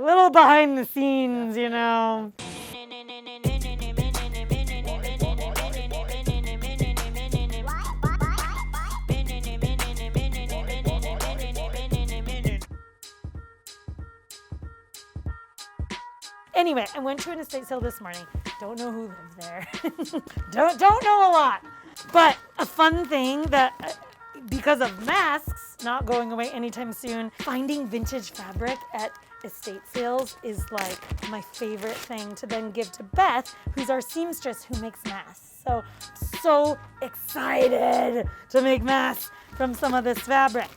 little behind the scenes, you know. Anyway, I went to an estate sale this morning. Don't know who lives there. don't know a lot. But a fun thing that, because of masks not going away anytime soon, finding vintage fabric at estate sales is like my favorite thing to then give to Beth, who's our seamstress who makes masks. So excited to make masks from some of this fabric.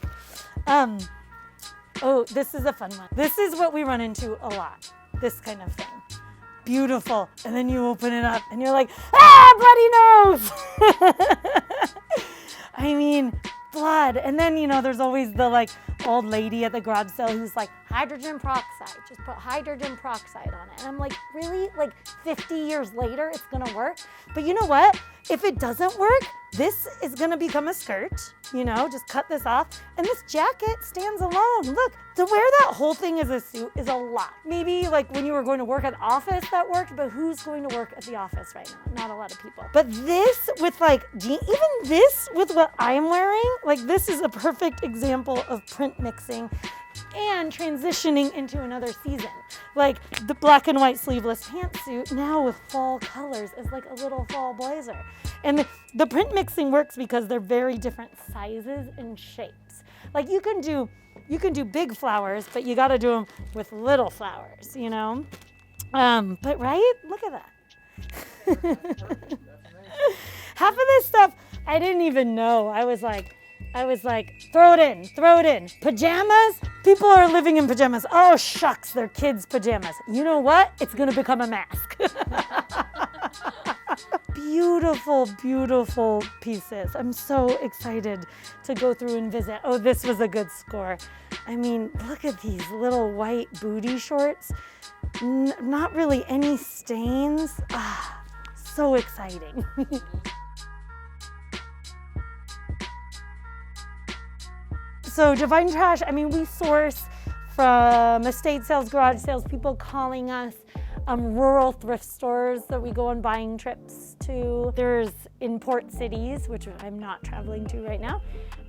Oh, this is a fun one. This is what we run into a lot. This kind of thing. Beautiful. And then you open it up and you're like, bloody nose! I mean, blood. And then, there's always the like old lady at the garage sale who's like, hydrogen peroxide. Just put hydrogen peroxide on it. And I'm like, really? Like 50 years later, it's gonna work? But you know what? If it doesn't work, this is gonna become a skirt, just cut this off. And this jacket stands alone. Look, to wear that whole thing as a suit is a lot. Maybe like when you were going to work at the office that worked, but who's going to work at the office right now? Not a lot of people. But this with like jeans, even this with what I'm wearing, like this is a perfect example of print mixing and transitioning into another season. Like the black and white sleeveless pantsuit now with fall colors is like a little fall blazer. And the print mixing works because they're very different sizes and shapes. Like you can do big flowers, but you got to do them with little flowers, But right? Look at that. Half of this stuff I didn't even know. I was like, throw it in. Pajamas? People are living in pajamas. Oh, shucks, they're kids' pajamas. You know what? It's going to become a mask. Beautiful, beautiful pieces. I'm so excited to go through and visit. Oh, this was a good score. I mean, look at these little white booty shorts. Not really any stains. So exciting. So Divine Trash, we source from estate sales, garage sales, people calling us, rural thrift stores that we go on buying trips to. There's in port cities, which I'm not traveling to right now,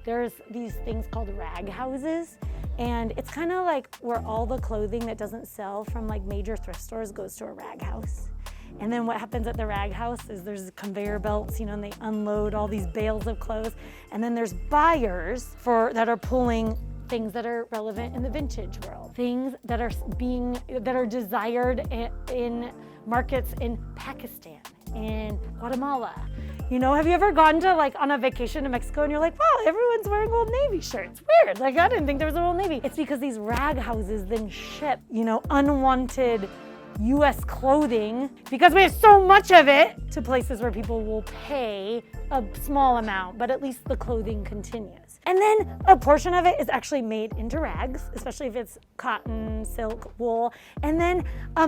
there's these things called rag houses. And it's kind of like where all the clothing that doesn't sell from like major thrift stores goes to a rag house. And then what happens at the rag house is there's conveyor belts, and they unload all these bales of clothes. And then there's buyers that are pulling things that are relevant in the vintage world, things that are desired in markets in Pakistan, in Guatemala. Have you ever gone to on a vacation to Mexico and you're like, wow, everyone's wearing Old Navy shirts. Weird, I didn't think there was an Old Navy. It's because these rag houses then ship, unwanted US clothing, because we have so much of it, to places where people will pay a small amount, but at least the clothing continues. And then a portion of it is actually made into rags, especially if it's cotton, silk, wool. And then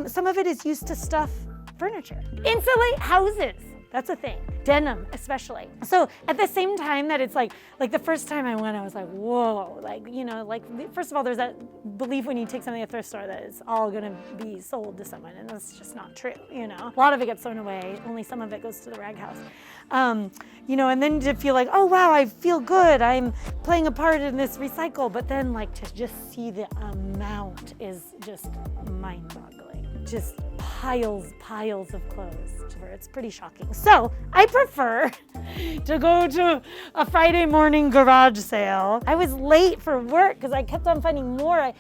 some of it is used to stuff furniture. Insulate houses. That's a thing. Denim, especially. So at the same time that it's like the first time I went, I was like, whoa, first of all, there's that belief when you take something to a thrift store that it's all gonna be sold to someone, and that's just not true, A lot of it gets thrown away, only some of it goes to the rag house. And then to feel like, oh wow, I feel good, I'm playing a part in this recycle, but then to just see the amount is just mind-boggling. Just piles of clothes. It's pretty shocking. So I prefer to go to a Friday morning garage sale. I was late for work because I kept on finding more.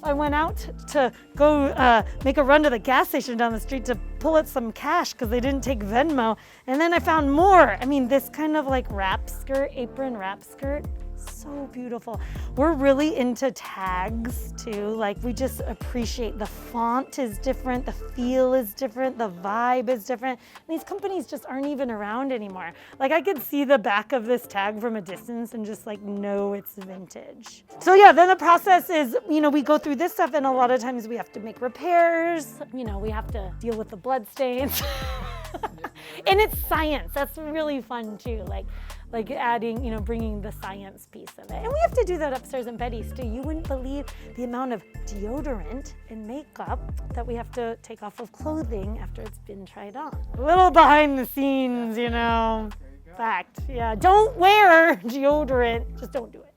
I went out to go make a run to the gas station down the street to pull out some cash because they didn't take Venmo. And then I found more. This kind of wrap skirt, apron wrap skirt. So beautiful. We're really into tags too. We just appreciate the font is different, the feel is different, the vibe is different. And these companies just aren't even around anymore. I could see the back of this tag from a distance and just know it's vintage. So yeah, then the process is, we go through this stuff, and a lot of times we have to make repairs. We have to deal with the blood stains. And it's science. That's really fun too. like adding, you know, bringing the science piece of it. And we have to do that upstairs in Betty's too. You wouldn't believe the amount of deodorant and makeup that we have to take off of clothing after it's been tried on. A little behind the scenes, you know, fact. Yeah, don't wear deodorant, just don't do it.